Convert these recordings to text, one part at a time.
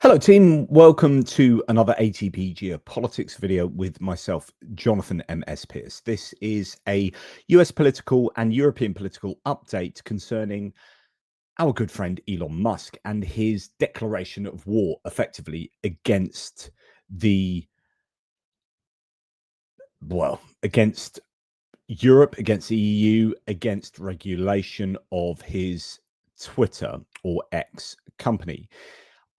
Hello team, welcome to another ATP Geopolitics video with myself, Jonathan M.S. Pierce. This is a US political and European political update concerning our good friend Elon Musk and his declaration of war effectively against against Europe, against the EU, against regulation of his Twitter or X company.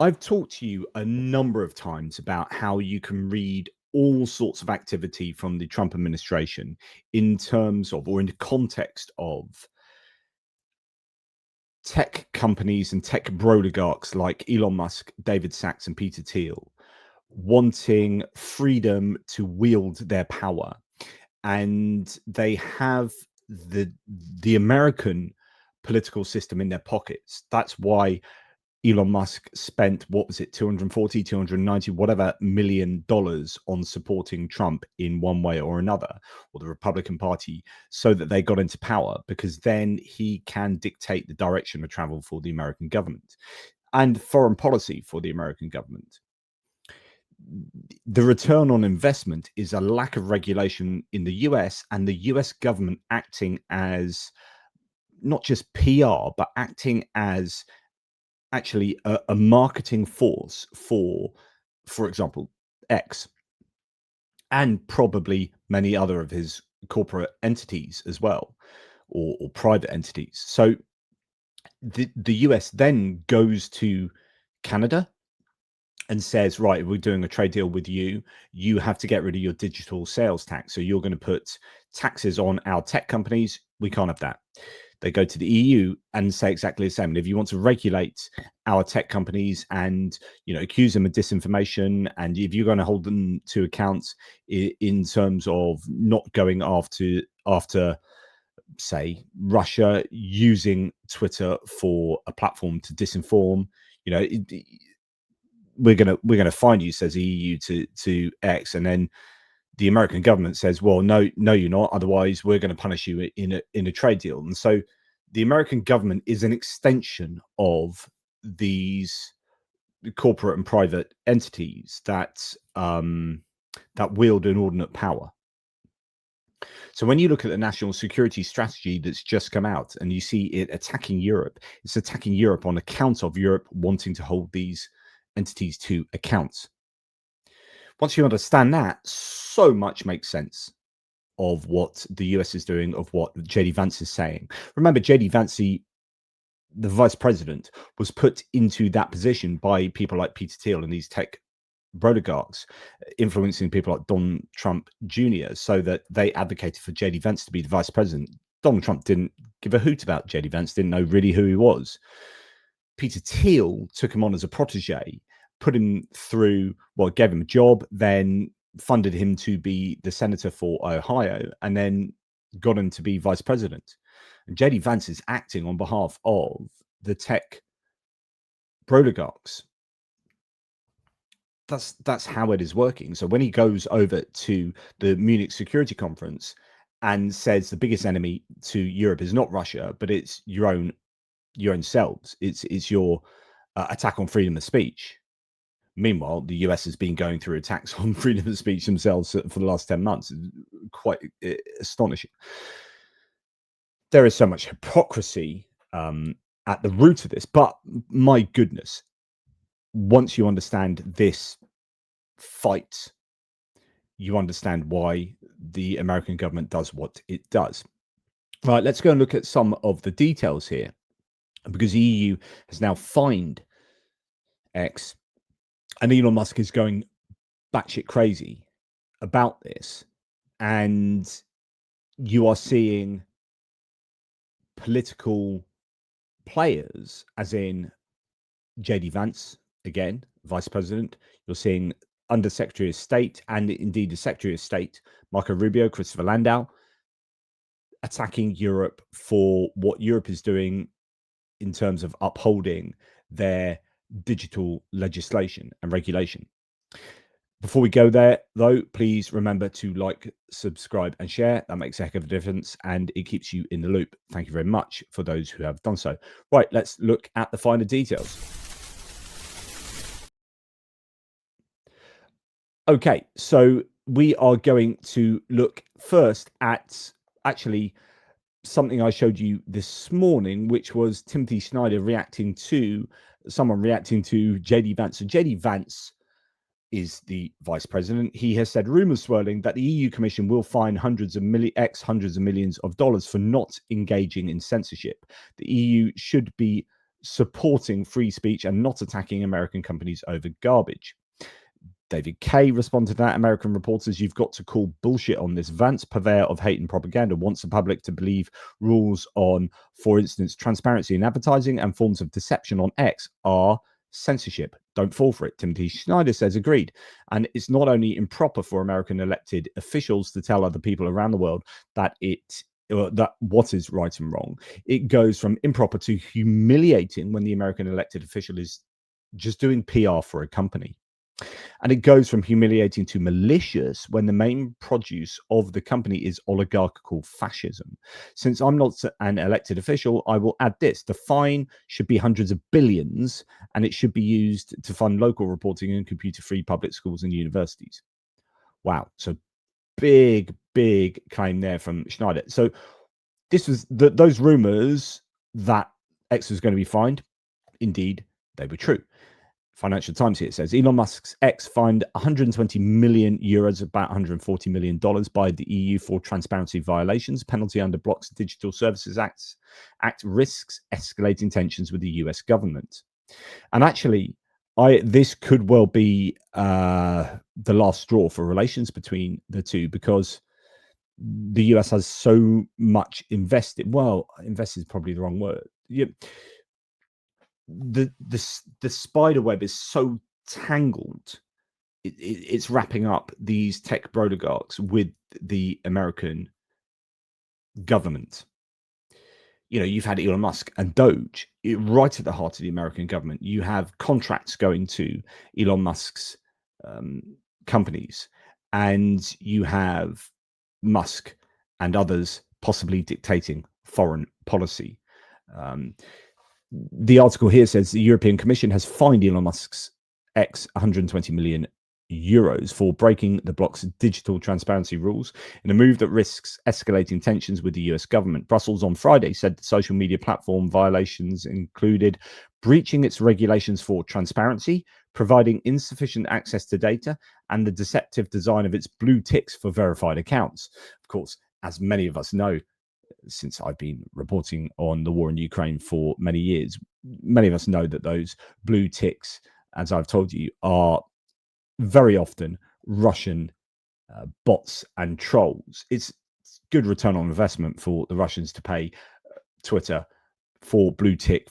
I've talked to you a number of times about how you can read all sorts of activity from the Trump administration in terms of, or in the context of, tech companies and tech oligarchs like Elon Musk, David Sacks, and Peter Thiel wanting freedom to wield their power. And they have the American political system in their pockets. That's why Elon Musk spent, what was it, 240, 290, whatever million dollars on supporting Trump in one way or another, or the Republican Party, so that they got into power, because then he can dictate the direction of travel for the American government and foreign policy for the American government. The return on investment is a lack of regulation in the US, and the US government acting as not just PR, but acting as actually a marketing force for example, X, and probably many other of his corporate entities as well, or private entities. So the US then goes to Canada and says, right, we're doing a trade deal with you. You have to get rid of your digital sales tax. So you're going to put taxes on our tech companies. We can't have that. They go to the EU and say exactly the same. And if you want to regulate our tech companies and, accuse them of disinformation, and if you're going to hold them to account in terms of not going after, say, Russia using Twitter for a platform to disinform, we're gonna find you, says the EU to X, and then the American government says, well, no, you're not. Otherwise, we're going to punish you in a trade deal. And so the American government is an extension of these corporate and private entities that wield inordinate power. So when you look at the national security strategy that's just come out and you see it attacking Europe, it's attacking Europe on account of Europe wanting to hold these entities to account. Once you understand that, so much makes sense of what the US is doing, of what JD Vance is saying. Remember, JD Vance, the vice president, was put into that position by people like Peter Thiel and these tech oligarchs, influencing people like Donald Trump Jr., so that they advocated for JD Vance to be the vice president. Donald Trump didn't give a hoot about JD Vance, didn't know really who he was. Peter Thiel took him on as a protege, put him through, gave him a job, then funded him to be the senator for Ohio, and then got him to be vice president. And JD Vance is acting on behalf of the tech oligarchs. That's how it is working. So when he goes over to the Munich Security Conference and says the biggest enemy to Europe is not Russia, but it's your own selves, it's your attack on freedom of speech. Meanwhile, the US has been going through attacks on freedom of speech themselves for the last 10 months. Quite astonishing. There is so much hypocrisy at the root of this. But my goodness, once you understand this fight, you understand why the American government does what it does. Right, let's go and look at some of the details here. Because the EU has now fined X, and Elon Musk is going batshit crazy about this. And you are seeing political players, as in JD Vance, again, vice president. You're seeing Under Secretary of State and indeed the Secretary of State, Marco Rubio, Christopher Landau, attacking Europe for what Europe is doing in terms of upholding their digital legislation and regulation. Before we go there, though, please remember to like, subscribe, and share. That makes a heck of a difference, and it keeps you in the loop. Thank you very much for those who have done so. Right, let's look at the finer details. Okay, so we are going to look first at actually something I showed you this morning, which was Timothy Snyder reacting to JD Vance. So JD Vance is the vice president. He has said rumors swirling that the EU Commission will fine hundreds of millions of dollars for not engaging in censorship. The EU should be supporting free speech and not attacking American companies over garbage. David Kay responded to that. American reporters, you've got to call bullshit on this. Vance, purveyor of hate and propaganda, wants the public to believe rules on, for instance, transparency in advertising and forms of deception on X are censorship. Don't fall for it. Timothy Snyder says agreed. And it's not only improper for American elected officials to tell other people around the world that what is right and wrong. It goes from improper to humiliating when the American elected official is just doing PR for a company. And it goes from humiliating to malicious when the main produce of the company is oligarchical fascism. Since I'm not an elected official, I will add this. The fine should be hundreds of billions, and it should be used to fund local reporting and computer-free public schools and universities. Wow. So big claim there from Schneider. So this was those rumors that X was going to be fined. Indeed, they were true. Financial Times here says Elon Musk's X fined 120 million euros, about $140 million, by the EU for transparency violations. Penalty under blocks Digital Services Act risks escalating tensions with the US government. And actually, this could well be the last straw for relations between the two, because the US has so much invested. Well, invested is probably the wrong word. The spider web is so tangled. It's wrapping up these tech oligarchs with the American government. You've had Elon Musk and Doge right at the heart of the American government. You have contracts going to Elon Musk's companies, and you have Musk and others possibly dictating foreign policy. The article here says the European Commission has fined Elon Musk's X 120 million euros for breaking the bloc's digital transparency rules in a move that risks escalating tensions with the US government. Brussels on Friday said the social media platform violations included breaching its regulations for transparency, providing insufficient access to data, and the deceptive design of its blue ticks for verified accounts. Of course, as many of us know, since I've been reporting on the war in Ukraine for many years, many of us know that those blue ticks, as I've told you, are very often Russian bots and trolls. It's good return on investment for the Russians to pay Twitter for blue tick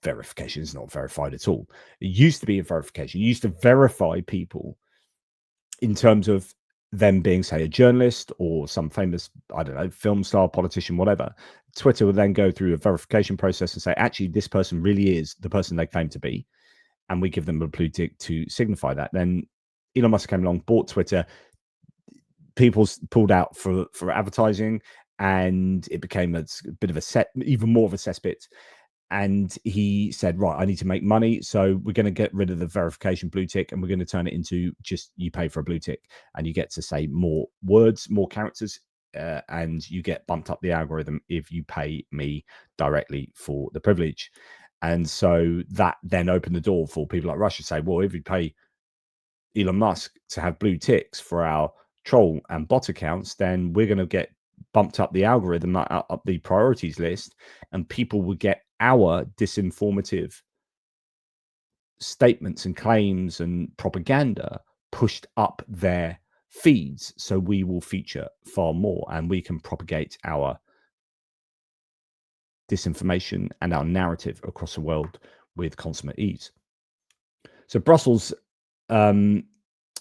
verification. Is not verified at all. It used to be a verification. You used to verify people in terms of them being, say, a journalist or some famous, I don't know, film star, politician, whatever. Twitter will then go through a verification process and say, actually, this person really is the person they claim to be. And we give them a blue tick to signify that. Then Elon Musk came along, bought Twitter. People pulled out for advertising, and it became a bit of even more of a cesspit. And he said, right, I need to make money. So we're going to get rid of the verification blue tick, and we're going to turn it into just you pay for a blue tick and you get to say more words, more characters, and you get bumped up the algorithm if you pay me directly for the privilege. And so that then opened the door for people like Russia to say, well, if we pay Elon Musk to have blue ticks for our troll and bot accounts, then we're going to get bumped up the algorithm, up the priorities list, and people will get our disinformative statements and claims and propaganda pushed up their feeds. So we will feature far more, and we can propagate our disinformation and our narrative across the world with consummate ease. So Brussels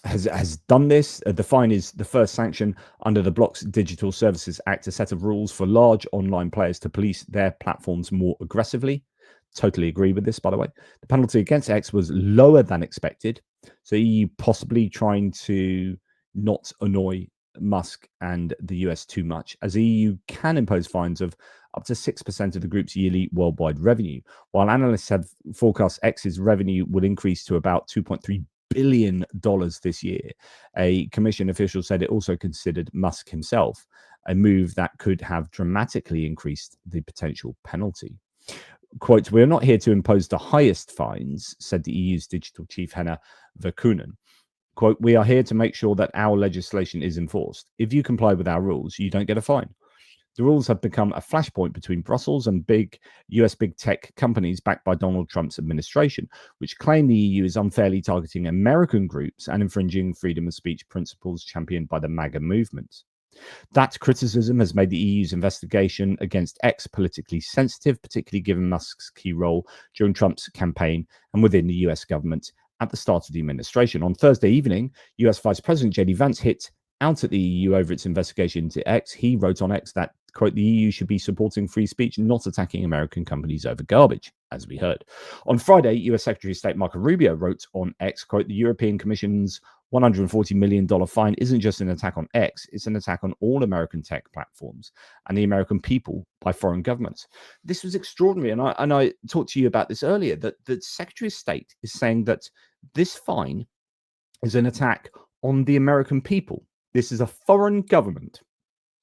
has done this. The fine is the first sanction under the Bloc's Digital Services Act, a set of rules for large online players to police their platforms more aggressively. Totally agree with this, by the way. The penalty against X was lower than expected. So EU possibly trying to not annoy Musk and the US too much, as the EU can impose fines of up to 6% of the group's yearly worldwide revenue, while analysts have forecast X's revenue will increase to about $2.3 billion this year. A commission official said it also considered Musk himself, a move that could have dramatically increased the potential penalty. Quote, "We're not here to impose the highest fines," said the EU's digital chief Henna Verkunen. Quote, "We are here to make sure that our legislation is enforced. If you comply with our rules, you don't get a fine." The rules have become a flashpoint between Brussels and US big tech companies backed by Donald Trump's administration, which claim the EU is unfairly targeting American groups and infringing freedom of speech principles championed by the MAGA movement. That criticism has made the EU's investigation against X politically sensitive, particularly given Musk's key role during Trump's campaign and within the US government at the start of the administration. On Thursday evening, US Vice President J.D. Vance hit out at the EU over its investigation into X. He wrote on X that, quote, "The EU should be supporting free speech, not attacking American companies over garbage," as we heard. On Friday, US Secretary of State Marco Rubio wrote on X, quote, "The European Commission's $140 million fine isn't just an attack on X, it's an attack on all American tech platforms and the American people by foreign governments." This was extraordinary. And I talked to you about this earlier, that the Secretary of State is saying that this fine is an attack on the American people. This is a foreign government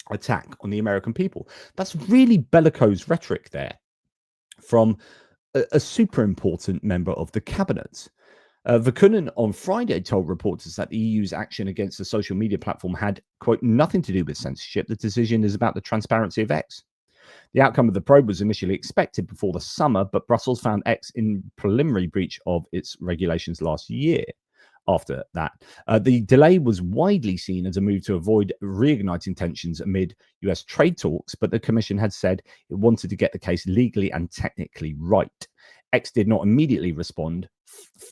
attack on the American people. That's really bellicose rhetoric there from a super important member of the cabinet. Verkunen on Friday told reporters that the EU's action against the social media platform had, quote, "nothing to do with censorship. The decision is about the transparency of X." The outcome of the probe was initially expected before the summer, but Brussels found X in preliminary breach of its regulations last year. After that, the delay was widely seen as a move to avoid reigniting tensions amid US trade talks, but the Commission had said it wanted to get the case legally and technically right. X did not immediately respond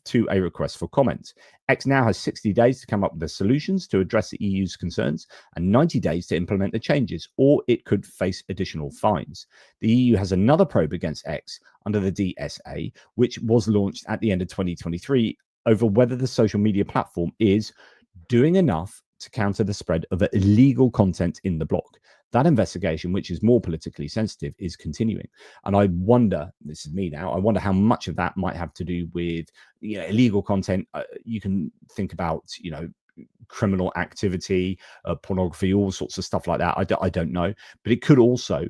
to a request for comment. X now has 60 days to come up with the solutions to address the EU's concerns and 90 days to implement the changes, or it could face additional fines. The EU has another probe against X under the DSA, which was launched at the end of 2023, over whether the social media platform is doing enough to counter the spread of illegal content in the bloc. That investigation, which is more politically sensitive, is continuing. And I wonder, this is me now, I wonder how much of that might have to do with illegal content. You can think about, criminal activity, pornography, all sorts of stuff like that. I don't know. But it could also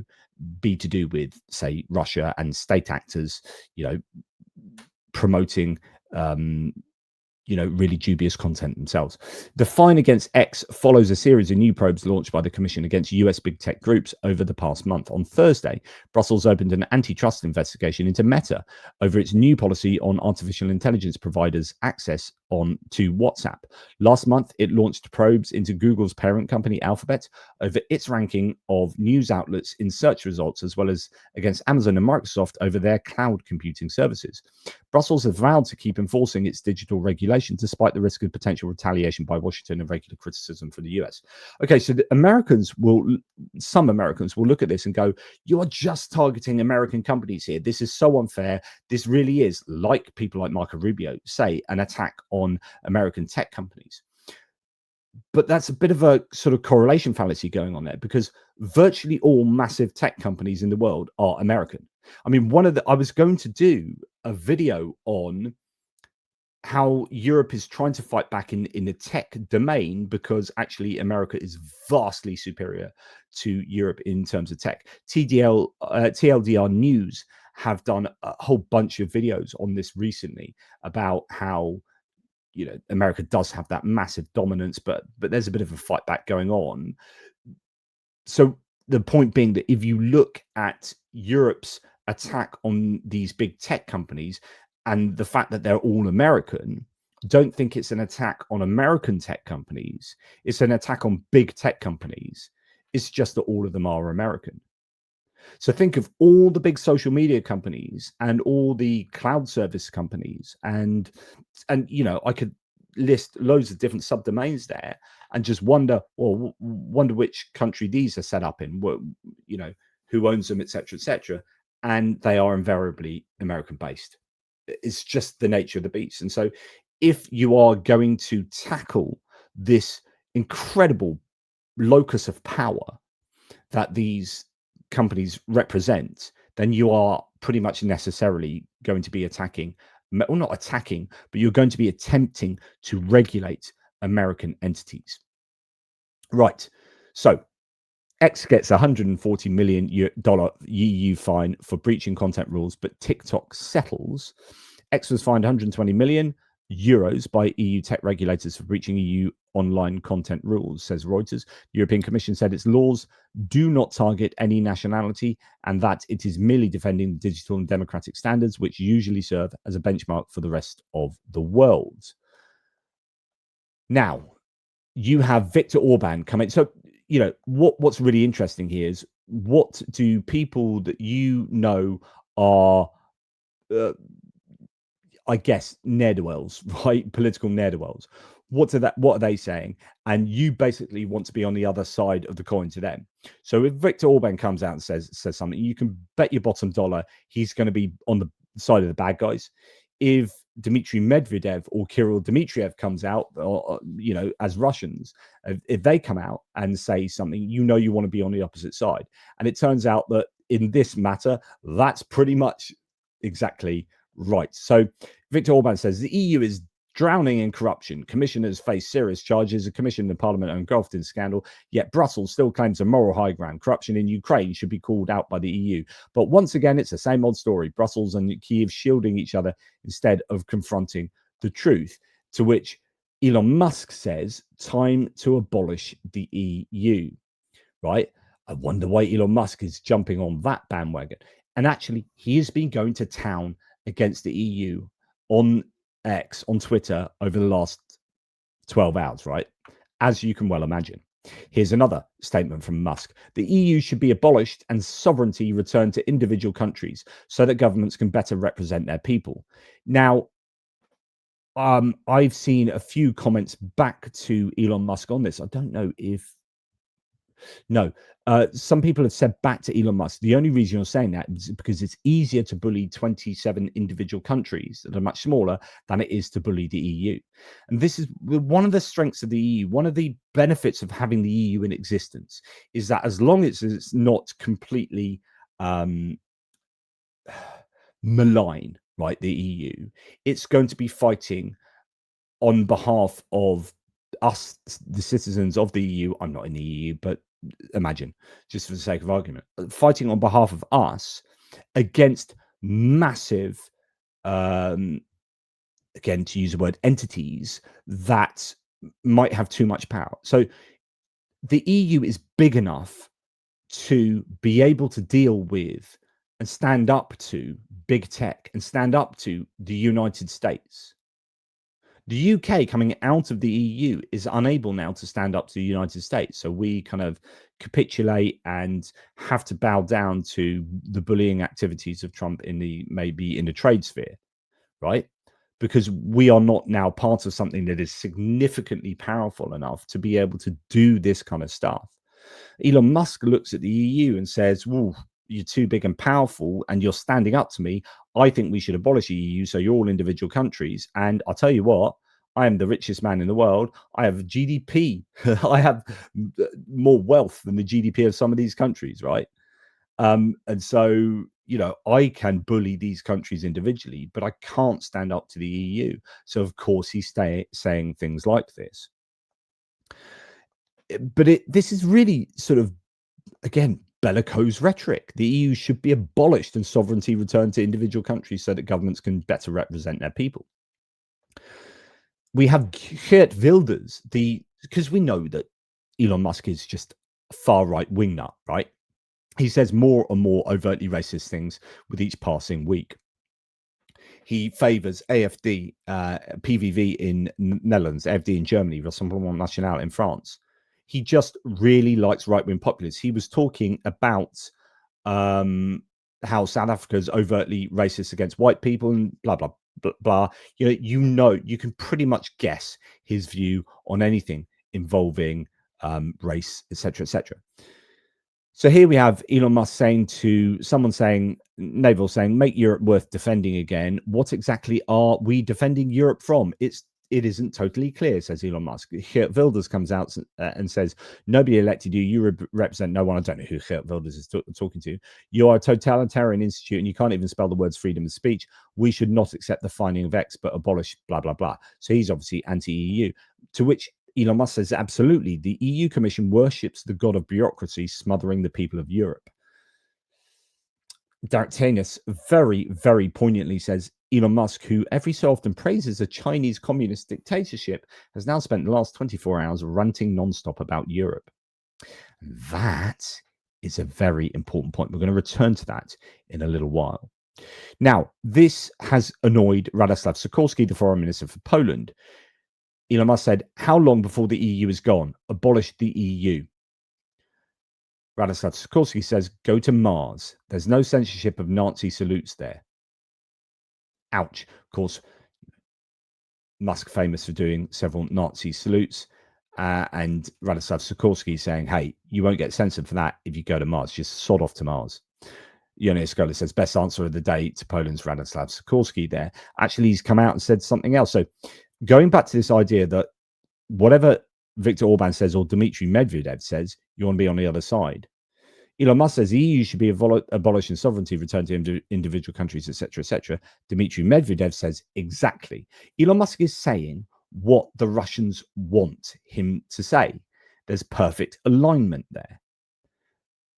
be to do with, say, Russia and state actors, promoting really dubious content themselves. The fine against X follows a series of new probes launched by the Commission against US big tech groups over the past month. On Thursday, Brussels opened an antitrust investigation into Meta over its new policy on artificial intelligence providers' access to WhatsApp. Last month, it launched probes into Google's parent company, Alphabet, over its ranking of news outlets in search results, as well as against Amazon and Microsoft over their cloud computing services. Brussels has vowed to keep enforcing its digital regulation despite the risk of potential retaliation by Washington and regular criticism from the US. Okay, so some Americans will look at this and go, "You are just targeting American companies here. This is so unfair. This really is," like people like Marco Rubio say, an attack on American tech companies. But that's a bit of a sort of correlation fallacy going on there, because virtually all massive tech companies in the world are American. I mean, I was going to do a video on how Europe is trying to fight back in the tech domain, because actually America is vastly superior to Europe in terms of tech. TLDR News have done a whole bunch of videos on this recently about how America does have that massive dominance, but there's a bit of a fight back going on. So the point being that if you look at Europe's attack on these big tech companies and the fact that they're all American, don't think it's an attack on American tech companies. It's an attack on big tech companies. It's just that all of them are American. So think of all the big social media companies and all the cloud service companies, and I could list loads of different subdomains there, and just wonder which country these are set up in, who owns them, etc., and they are invariably American based. It's just the nature of the beast. And so if you are going to tackle this incredible locus of power that these companies represent, then you are pretty much necessarily going to be attacking well, not attacking, but you're going to be attempting to regulate American entities. Right. So X gets $140 million EU fine for breaching content rules, but TikTok settles. X was fined 120 million euros by EU tech regulators for breaching EU online content rules, says Reuters. The European Commission said its laws do not target any nationality and that it is merely defending digital and democratic standards, which usually serve as a benchmark for the rest of the world. Now, you have Viktor Orban coming. So, you know, what's really interesting here is, what do people that you know are, I guess, ne'er-do-wells, right? Political ne'er-do-wells. What are they saying? And you basically want to be on the other side of the coin to them. So if Viktor Orban comes out and says something, you can bet your bottom dollar he's going to be on the side of the bad guys. If Dmitry Medvedev or Kirill Dmitriev comes out, or, you know, as Russians, if they come out and say something, you know, you want to be on the opposite side. And it turns out that in this matter, that's pretty much exactly right. So Viktor Orban says the EU is drowning in corruption. Commissioners face serious charges. A commission and parliament are engulfed in scandal, yet Brussels still claims a moral high ground. Corruption in Ukraine should be called out by the EU. But once again, it's the same old story. Brussels and Kyiv shielding each other instead of confronting the truth. To which Elon Musk says, time to abolish the EU, right? I wonder why Elon Musk is jumping on that bandwagon. And actually, he has been going to town against the EU on X, on Twitter, over the last 12 hours, right? As you can well imagine. Here's another statement from Musk. The EU should be abolished and sovereignty returned to individual countries so that governments can better represent their people. Now, I've seen a few comments back to Elon Musk on this. I don't know if... No, some people have said back to Elon Musk, the only reason you're saying that is because it's easier to bully 27 individual countries that are much smaller than it is to bully the EU. And this is one of the strengths of the EU. One of the benefits of having the EU in existence is that as long as it's not completely malign, right, the EU, it's going to be fighting on behalf of us, the citizens of the EU. I'm not in the EU, but imagine, just for the sake of argument, fighting on behalf of us against massive, again, to use the word, entities that might have too much power. So the EU is big enough to be able to deal with and stand up to big tech and stand up to the United States. The UK coming out of the EU is unable now to stand up to the United States. So we kind of capitulate and have to bow down to the bullying activities of Trump maybe in the trade sphere, right? Because we are not now part of something that is significantly powerful enough to be able to do this kind of stuff. Elon Musk looks at the EU and says, "Well, you're too big and powerful and you're standing up to me. I think we should abolish the EU so you're all individual countries. And I'll tell you what, I am the richest man in the world. I have GDP. I have more wealth than the GDP of some of these countries, right? And so, you know, I can bully these countries individually, but I can't stand up to the EU. So, of course, he's saying things like this. But this is really sort of, again, bellicose rhetoric. The EU should be abolished and sovereignty returned to individual countries so that governments can better represent their people. We have Geert Wilders, because we know that Elon Musk is just a far right wingnut, right? He says more and more overtly racist things with each passing week. He favors AFD, PVV in Netherlands, AFD in Germany, Rassemblement National in France. He just really likes right-wing populists. He was talking about how South Africa is overtly racist against white people and blah, blah, blah, blah. You know, you can pretty much guess his view on anything involving race, etc., etc. So here we have Elon Musk saying to someone saying, Naval saying, make Europe worth defending again. What exactly are we defending Europe from? It's it isn't totally clear, says Elon Musk. Geert Wilders comes out and says, nobody elected you. You represent no one. I don't know who Geert Wilders is talking to. You are a totalitarian institute and you can't even spell the words freedom of speech. We should not accept the finding of X, but abolish blah, blah, blah. So he's obviously anti-EU, to which Elon Musk says, absolutely. The EU Commission worships the god of bureaucracy, smothering the people of Europe. Derek Tanis very, very poignantly says, Elon Musk, who every so often praises a Chinese communist dictatorship, has now spent the last 24 hours ranting nonstop about Europe. That is a very important point. We're going to return to that in a little while. Now, this has annoyed Radoslaw Sikorski, the foreign minister for Poland. Elon Musk said, how long before the EU is gone? Abolish the EU. Radoslaw Sikorski says, go to Mars. There's no censorship of Nazi salutes there. Ouch. Of course, Musk famous for doing several Nazi salutes. And Radoslaw Sikorski saying, hey, you won't get censored for that if you go to Mars. Just sod off to Mars. Yoni Escola says, best answer of the day to Poland's Radoslaw Sikorski there. Actually, he's come out and said something else. So going back to this idea that whatever Viktor Orban says or Dmitry Medvedev says, you want to be on the other side. Elon Musk says the EU should be abolishing sovereignty, return to individual countries, etc., etc. Dmitry Medvedev says exactly. Elon Musk is saying what the Russians want him to say. There's perfect alignment there.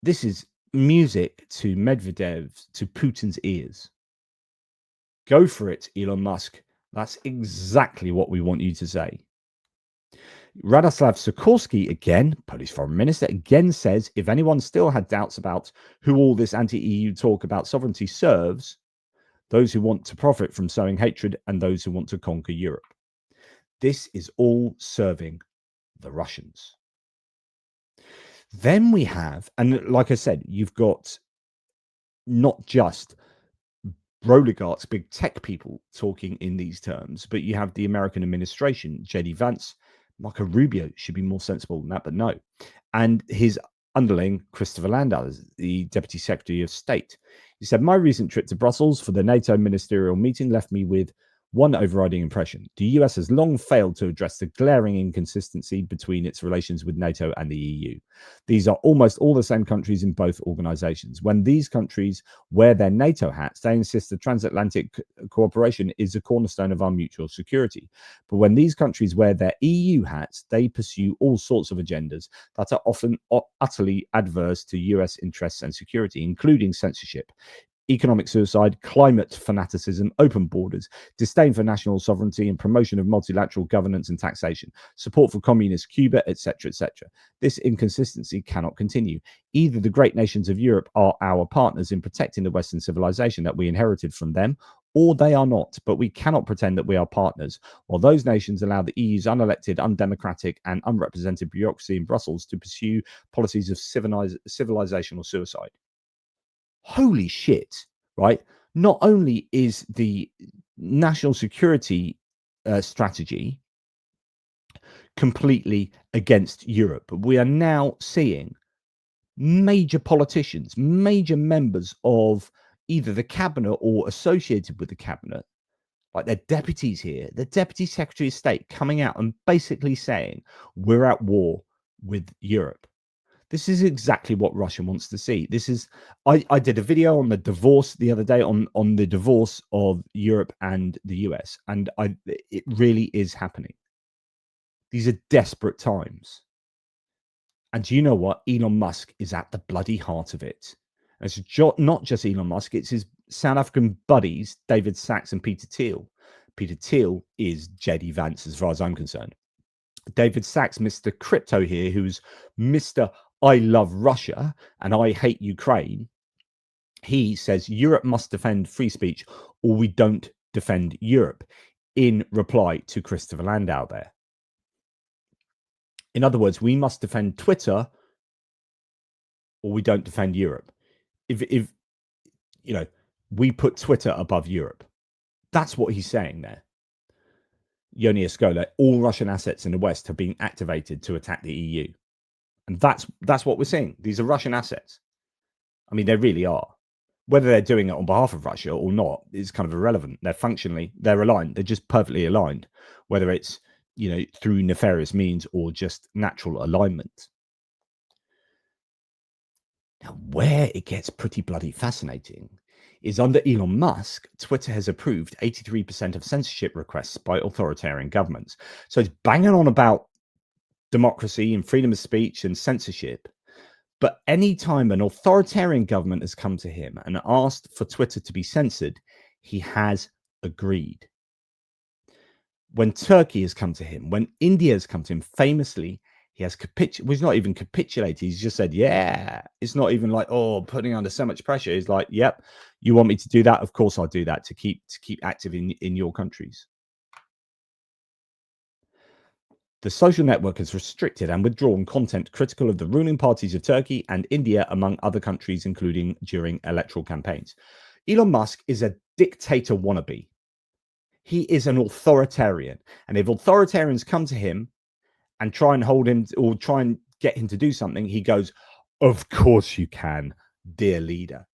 This is music to Medvedev, to Putin's ears. Go for it, Elon Musk. That's exactly what we want you to say. Radoslaw Sikorski, again, Polish foreign minister, again says, if anyone still had doubts about who all this anti-EU talk about sovereignty serves, those who want to profit from sowing hatred and those who want to conquer Europe. This is all serving the Russians. Then we have, and like I said, you've got not just oligarchs, big tech people talking in these terms, but you have the American administration, J.D. Vance. Marco Rubio should be more sensible than that, but no. And his underling, Christopher Landau, the Deputy Secretary of State. He said, my recent trip to Brussels for the NATO ministerial meeting left me with one overriding impression. The US has long failed to address the glaring inconsistency between its relations with NATO and the EU. These are almost all the same countries in both organizations. When these countries wear their NATO hats, they insist that transatlantic cooperation is a cornerstone of our mutual security. But when these countries wear their EU hats, they pursue all sorts of agendas that are often utterly adverse to US interests and security, including censorship, economic suicide, climate fanaticism, open borders, disdain for national sovereignty and promotion of multilateral governance and taxation, support for communist Cuba, etc., etc. This inconsistency cannot continue. Either the great nations of Europe are our partners in protecting the Western civilization that we inherited from them, or they are not, but we cannot pretend that we are partners, while those nations allow the EU's unelected, undemocratic, and unrepresented bureaucracy in Brussels to pursue policies of civilizational suicide. Holy shit, right? Not only is the national security strategy completely against Europe, but we are now seeing major politicians, major members of either the cabinet or associated with the cabinet, like their deputies here, the Deputy Secretary of State coming out and basically saying, we're at war with Europe. This is exactly what Russia wants to see. This is, I did a video on the divorce the other day on the divorce of Europe and the US, and it really is happening. These are desperate times. And do you know what? Elon Musk is at the bloody heart of it. And it's not just Elon Musk, it's his South African buddies, David Sachs and Peter Thiel. Peter Thiel is J.D. Vance, as far as I'm concerned. David Sachs, Mr. Crypto here, who's Mr. I love Russia and I hate Ukraine. He says Europe must defend free speech or we don't defend Europe, in reply to Christopher Landau there. In other words, we must defend Twitter or we don't defend Europe. If you know, we put Twitter above Europe. That's what he's saying there. Yoni Escola, all Russian assets in the West have been activated to attack the EU. And that's what we're seeing. These are Russian assets. I mean, they really are. Whether they're doing it on behalf of Russia or not is kind of irrelevant. They're aligned. They're just perfectly aligned whether it's, through nefarious means or just natural alignment. Now, where it gets pretty bloody fascinating is under Elon Musk, Twitter has approved 83% of censorship requests by authoritarian governments. So it's banging on about democracy and freedom of speech and censorship. But anytime an authoritarian government has come to him and asked for Twitter to be censored, he has agreed. When Turkey has come to him, when India has come to him, famously, he has he's not even capitulated. He's just said, yeah. It's not even like, putting under so much pressure. He's like, yep, you want me to do that? Of course I'll do that to keep active in your countries. The social network has restricted and withdrawn content critical of the ruling parties of Turkey and India, among other countries, including during electoral campaigns. Elon Musk is a dictator wannabe. He is an authoritarian. And if authoritarians come to him and try and hold him or try and get him to do something, he goes, of course you can, dear leader.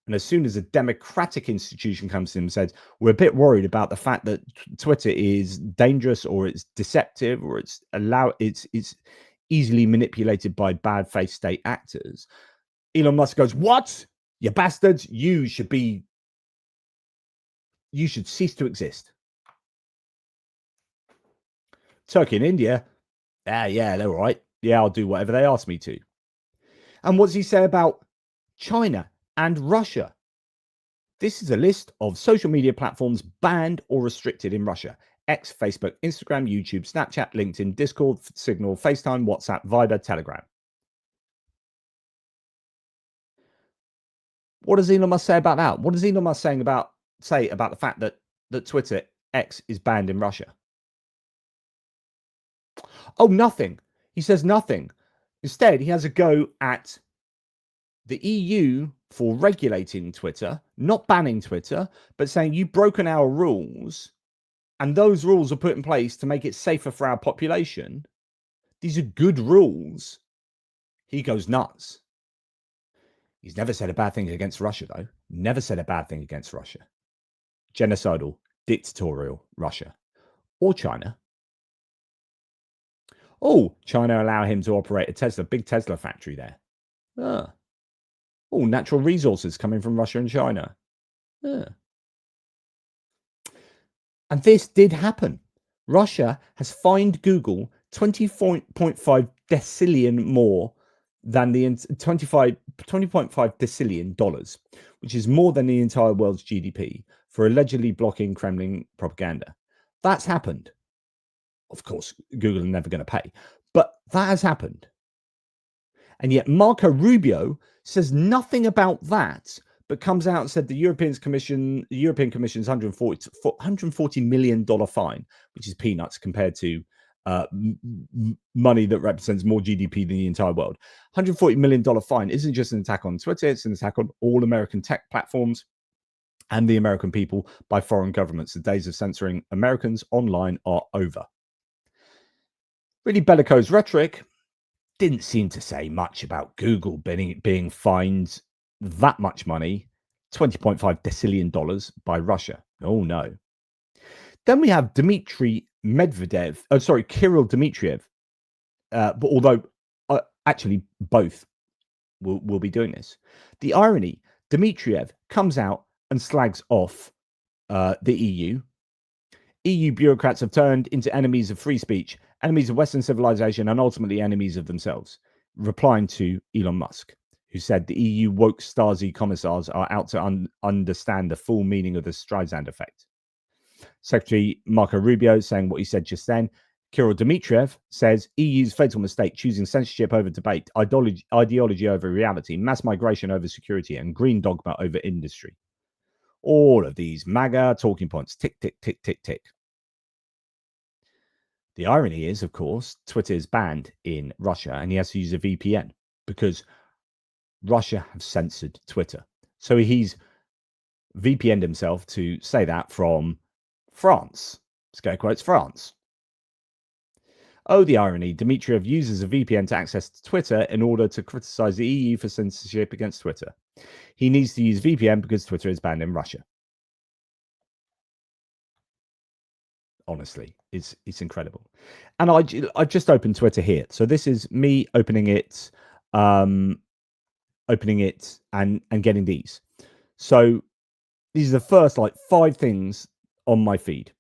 And as soon as a democratic institution comes to him and says, we're a bit worried about the fact that Twitter is dangerous or it's deceptive or it's easily manipulated by bad faith state actors, Elon Musk goes, what? You bastards, you should cease to exist. Turkey and India, yeah, they're all right. Yeah, I'll do whatever they ask me to. And what does he say about China and Russia? This is a list of social media platforms banned or restricted in Russia: X, Facebook, Instagram, YouTube, Snapchat, LinkedIn, Discord, Signal, FaceTime, WhatsApp, Viber, Telegram. What does Elon Musk say about that? What does Elon Musk say about the fact that Twitter X is banned in Russia? Oh, nothing. He says nothing. Instead, he has a go at the EU for regulating Twitter, not banning Twitter, but saying you've broken our rules, and those rules are put in place to make it safer for our population. These are good rules. He goes nuts. He's never said a bad thing against Russia, though. Never said a bad thing against Russia. Genocidal, dictatorial Russia. Or China. Oh, China allow him to operate a big Tesla factory there. Oh, natural resources coming from Russia and China. And this did happen. Russia has fined Google 20.5 decillion more than the $20.5 decillion, which is more than the entire world's GDP, for allegedly blocking Kremlin propaganda. That's happened. Of course, Google are never going to pay, but that has happened. And yet Marco Rubio says nothing about that, but comes out and said the European Commission's $140 million fine, which is peanuts compared to money that represents more GDP than the entire world. $140 million fine isn't just an attack on Twitter, it's an attack on all American tech platforms and the American people by foreign governments. The days of censoring Americans online are over. Really bellicose rhetoric. Didn't seem to say much about Google being fined that much money, $20.5 decillion by Russia. Oh, no. Then we have Kirill Dmitriev. But although actually both will be doing this. The irony, Dmitriev comes out and slags off the EU. EU bureaucrats have turned into enemies of free speech, enemies of Western civilization, and ultimately enemies of themselves, replying to Elon Musk, who said the EU woke Stasi commissars are out to understand the full meaning of the Streisand effect. Secretary Marco Rubio saying what he said just then. Kirill Dmitriev says EU's fatal mistake, choosing censorship over debate, ideology over reality, mass migration over security, and green dogma over industry. All of these MAGA talking points. Tick, tick, tick, tick, tick. The irony is, of course, Twitter is banned in Russia and he has to use a VPN because Russia have censored Twitter. So he's VPN'd himself to say that from France. Scare quotes, France. Oh, the irony. Dmitriev uses a VPN to access Twitter in order to criticize the EU for censorship against Twitter. He needs to use VPN because Twitter is banned in Russia. Honestly, it's incredible. And I've just opened Twitter here, so this is me opening it, and getting these. So these are the first like 5 things on my feed.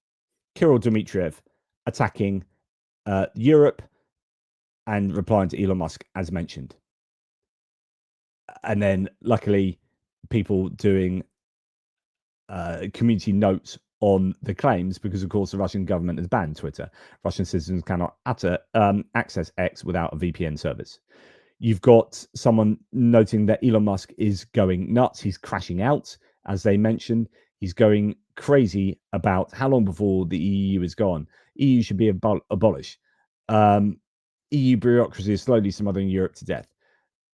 Kirill Dmitriev attacking Europe and replying to Elon Musk, as mentioned. And then, luckily, people doing community notes on the claims, because, of course, the Russian government has banned Twitter. Russian citizens cannot access X without a VPN service. You've got someone noting that Elon Musk is going nuts. He's crashing out, as they mentioned. He's going crazy about how long before the EU is gone. EU should be abolished. EU bureaucracy is slowly smothering Europe to death.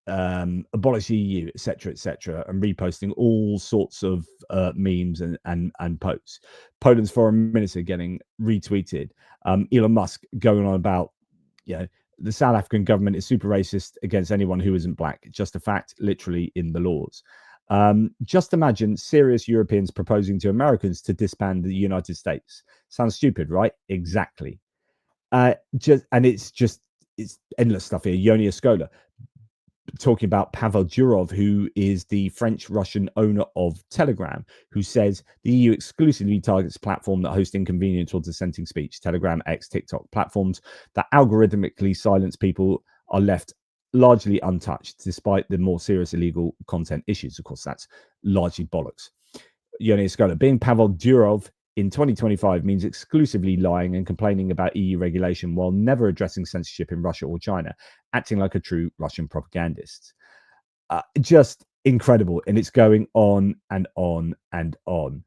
Abolish EU, etc., and reposting all sorts of memes and posts. Poland's foreign minister getting retweeted. Elon Musk going on about, the South African government is super racist against anyone who isn't black. Just a fact, literally in the laws. Just imagine serious Europeans proposing to Americans to disband the United States. Sounds stupid, right? Exactly. It's endless stuff here. Yoni Escola talking about Pavel Durov, who is the French-Russian owner of Telegram, who says the EU exclusively targets a platform that hosts inconvenient or dissenting speech. Telegram, X, TikTok platforms that algorithmically silence people are left largely untouched, despite the more serious illegal content issues. Of course, that's largely bollocks. Yoni Escola, being Pavel Durov in 2025 means exclusively lying and complaining about EU regulation while never addressing censorship in Russia or China, acting like a true Russian propagandist. Just incredible. And it's going on and on and on.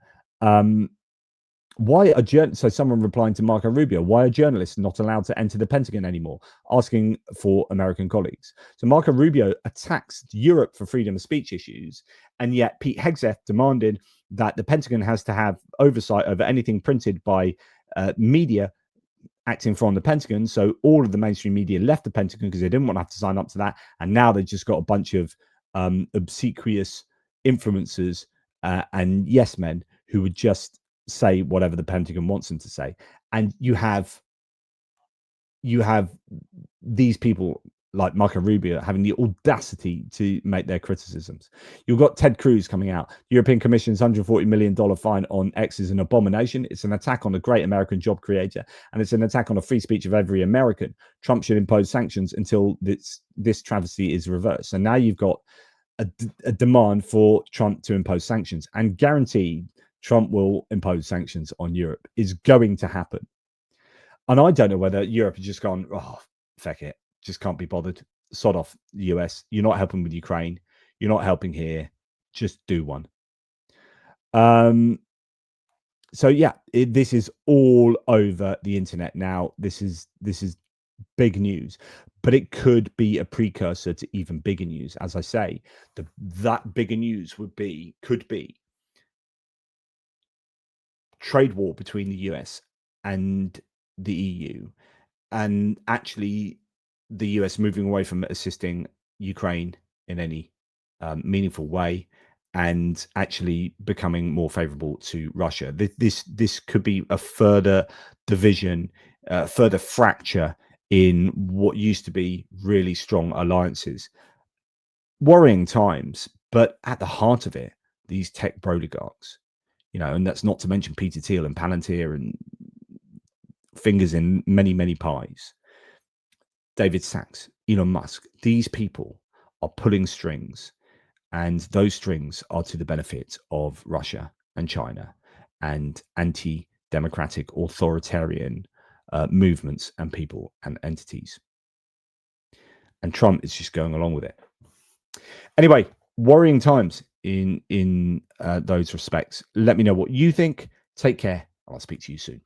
Why are so someone replying to Marco Rubio, why are journalists not allowed to enter the Pentagon anymore? Asking for American colleagues. So Marco Rubio attacks Europe for freedom of speech issues, and yet Pete Hegseth demanded that the Pentagon has to have oversight over anything printed by media acting from the Pentagon. So all of the mainstream media left the Pentagon because they didn't want to have to sign up to that, and now they've just got a bunch of obsequious influencers and yes men who would just say whatever the Pentagon wants them to say. And you have these people like Marco Rubio having the audacity to make their criticisms. You've got Ted Cruz coming out. European Commission's $140 million fine on X is an abomination. It's an attack on a great American job creator, and it's an attack on the free speech of every American. Trump should impose sanctions until this travesty is reversed. And now you've got a demand for Trump to impose sanctions, and guaranteed Trump will impose sanctions on Europe is going to happen. And I don't know whether Europe has just gone, oh, feck it, just can't be bothered. Sod off the US. You're not helping with Ukraine. You're not helping here. Just do one. So yeah, this is all over the internet now. This is big news, but it could be a precursor to even bigger news. As I say, that bigger news could be trade war between the US and the EU, and actually the US moving away from assisting Ukraine in any meaningful way, and actually becoming more favorable to Russia. This could be a further division, further fracture in what used to be really strong alliances. Worrying times, but at the heart of it, these tech oligarchs, and that's not to mention Peter Thiel and Palantir and fingers in many, many pies. David Sachs, Elon Musk, these people are pulling strings, and those strings are to the benefit of Russia and China and anti-democratic authoritarian movements and people and entities. And Trump is just going along with it. Anyway, worrying times in those respects. Let me know what you think. Take care. I'll speak to you soon.